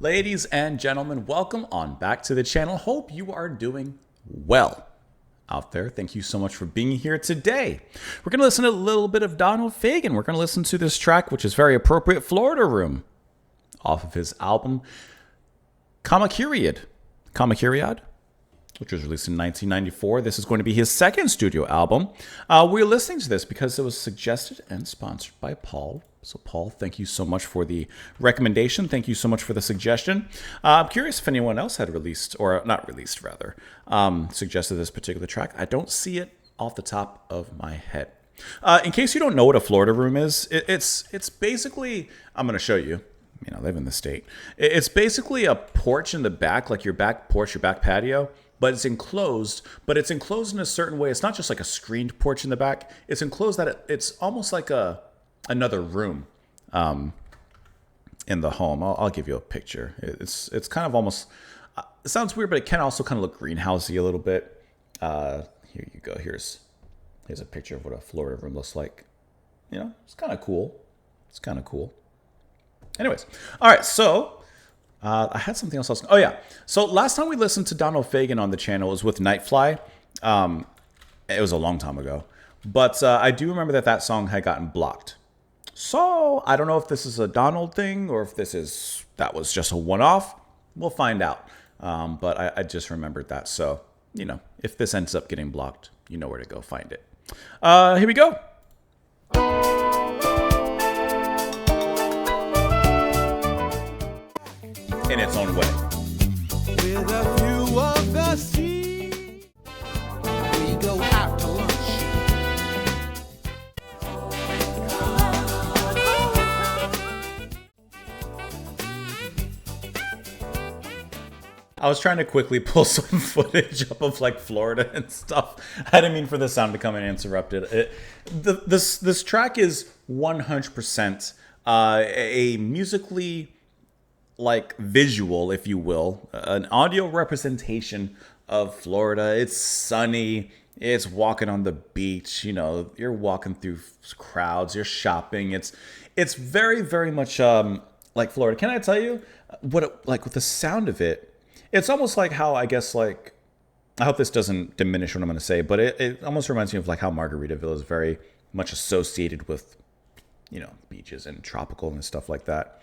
Ladies and gentlemen, welcome on back to the channel. Hope you are doing well out there. Thank you so much for being here today. We're going to listen to a little bit of Donald Fagen. We're going to listen to this track, which is very appropriate, Florida Room, off of his album, Kamakiriad, which was released in 1994. This is going to be his second studio album. We're listening to this because it was suggested and sponsored by Paul. So Paul, thank you so much for the recommendation. Thank you so much for the suggestion. I'm curious if anyone else had released, or not released rather, suggested this particular track. I don't see it off the top of my head. In case you don't know what a Florida Room is, it's basically, I'm going to show you. I live in the state. It's basically a porch in the back, like your back porch, your back patio, but it's enclosed. But it's enclosed in a certain way. It's not just like a screened porch in the back. It's enclosed that it's almost like another room in the home. I'll give you a picture. It's kind of almost, it sounds weird, but it can also kind of look greenhousey a little bit. Here you go. Here's a picture of what a Florida room looks like. It's kind of cool. Anyways, all right, so I had something else. Oh, yeah. So last time we listened to Donald Fagen on the channel was with Nightfly. It was a long time ago. But I do remember that song had gotten blocked. So I don't know if this is a Donald thing or if that was just a one-off. We'll find out. But I just remembered that. So, if this ends up getting blocked, you know where to go find it. Here we go. In its own way. With a view of the sea, we go out to lunch. I was trying to quickly pull some footage up of like Florida and stuff. I didn't mean for the sound to come and interrupt it. This track is 100% a musically like visual, if you will, an audio representation of Florida. It's sunny. It's walking on the beach. You're walking through crowds. You're shopping. It's very, very much like Florida. Can I tell you like with the sound of it? It's almost like how I hope this doesn't diminish what I'm going to say, but it almost reminds me of like how Margaritaville is very much associated with, beaches and tropical and stuff like that.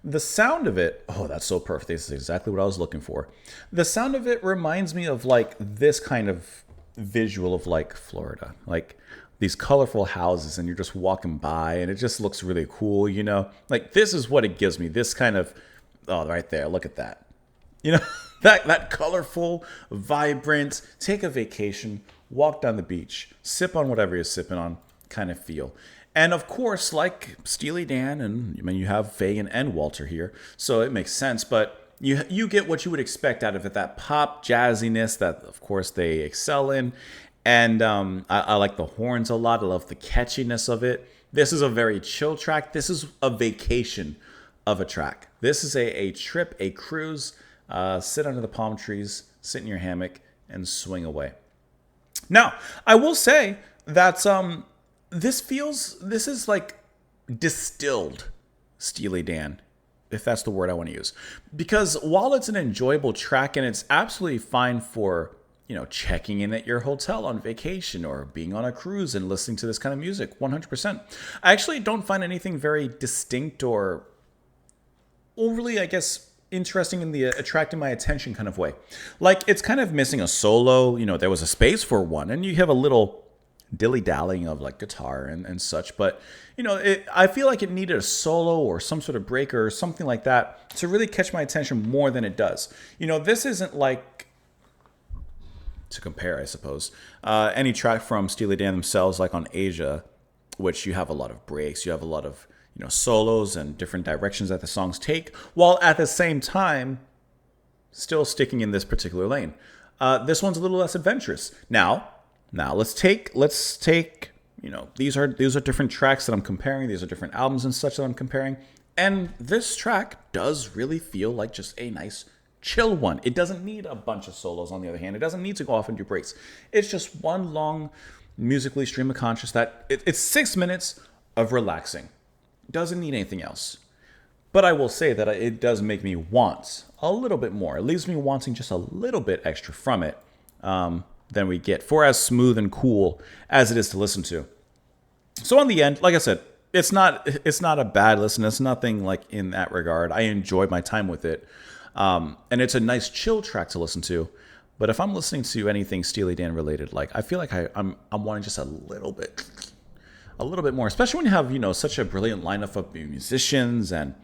The sound of it, oh, that's so perfect. This is exactly what I was looking for. The sound of it reminds me of like this kind of visual of like Florida, like these colorful houses and you're just walking by and it just looks really cool, like this is what it gives me. This kind of, oh, right there. Look at that. that colorful, vibrant, take a vacation, walk down the beach, sip on whatever you're sipping on kind of feel. And of course, like Steely Dan, and you have Fagen and Walter here, so it makes sense. But you get what you would expect out of it, that pop jazziness that, of course, they excel in. And I like the horns a lot. I love the catchiness of it. This is a very chill track. This is a vacation of a track. This is a trip, a cruise. Sit under the palm trees, sit in your hammock, and swing away. Now, I will say that this is like distilled Steely Dan, if that's the word I want to use. Because while it's an enjoyable track and it's absolutely fine for, checking in at your hotel on vacation or being on a cruise and listening to this kind of music, 100%. I actually don't find anything very distinct or overly, I guess, interesting in the attracting my attention kind of way. Like, it's kind of missing a solo. There was a space for one, and you have a little dilly-dallying of like guitar and such, but I feel like it needed a solo or some sort of breaker or something like that to really catch my attention more than it does. This isn't like, to compare, I suppose, any track from Steely Dan themselves, like on Asia, which you have a lot of breaks, you have a lot of solos and different directions that the songs take, while at the same time still sticking in this particular lane. This one's a little less adventurous. Now let's take these are different tracks that I'm comparing. These are different albums and such that I'm comparing. And this track does really feel like just a nice chill one. It doesn't need a bunch of solos, on the other hand. It doesn't need to go off and do breaks. It's just one long musically stream of conscious that it's 6 minutes of relaxing. Doesn't need anything else. But I will say that it does make me want a little bit more. It leaves me wanting just a little bit extra from it than we get for as smooth and cool as it is to listen to. So in the end, like I said, it's not a bad listen. It's nothing like in that regard. I enjoyed my time with it, and it's a nice chill track to listen to. But if I'm listening to anything Steely Dan related, like I feel like I'm wanting just a little bit more, especially when you have such a brilliant lineup of musicians and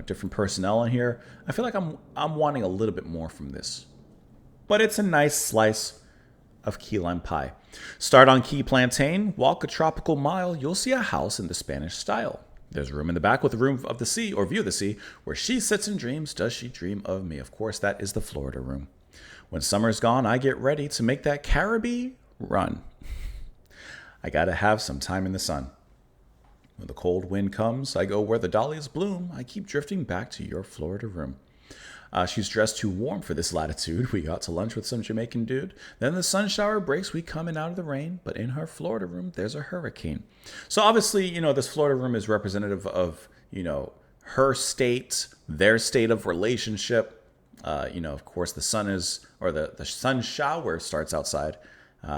different personnel in here. I feel like I'm wanting a little bit more from this, but it's a nice slice of key lime pie. Start on key plantain, walk a tropical mile, you'll see a house in the Spanish style. There's a room in the back with a room of the sea or view of the sea where she sits and dreams. Does she dream of me? Of course, that is the Florida room. When summer's gone, I get ready to make that Caribbean run. I gotta have some time in the sun. When the cold wind comes, I go where the dahlias bloom. I keep drifting back to your Florida room. She's dressed too warm for this latitude. We got to lunch with some Jamaican dude. Then the sun shower breaks. We come in out of the rain. But in her Florida room, there's a hurricane. So obviously, this Florida room is representative of, her state, their state of relationship. Of course, the sun the sun shower starts outside.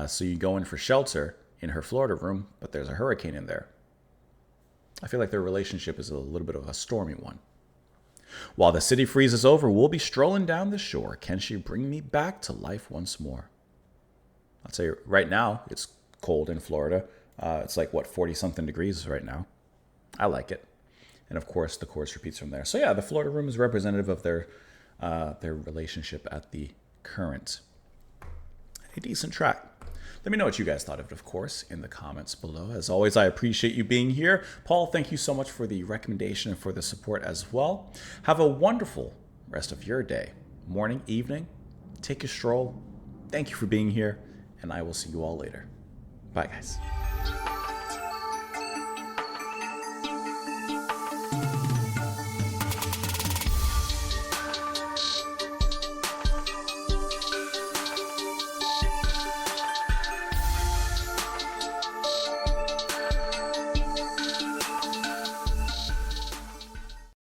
So you go in for shelter in her Florida room, but there's a hurricane in there. I feel like their relationship is a little bit of a stormy one. While the city freezes over, we'll be strolling down the shore. Can she bring me back to life once more? I'd say right now it's cold in Florida. It's like 40-something degrees right now. I like it. And of course, the chorus repeats from there. So yeah, the Florida room is representative of their relationship at the current. A decent track. Let me know what you guys thought of it, of course, in the comments below. As always, I appreciate you being here. Paul, thank you so much for the recommendation and for the support as well. Have a wonderful rest of your day, morning, evening. Take a stroll. Thank you for being here, and I will see you all later. Bye, guys.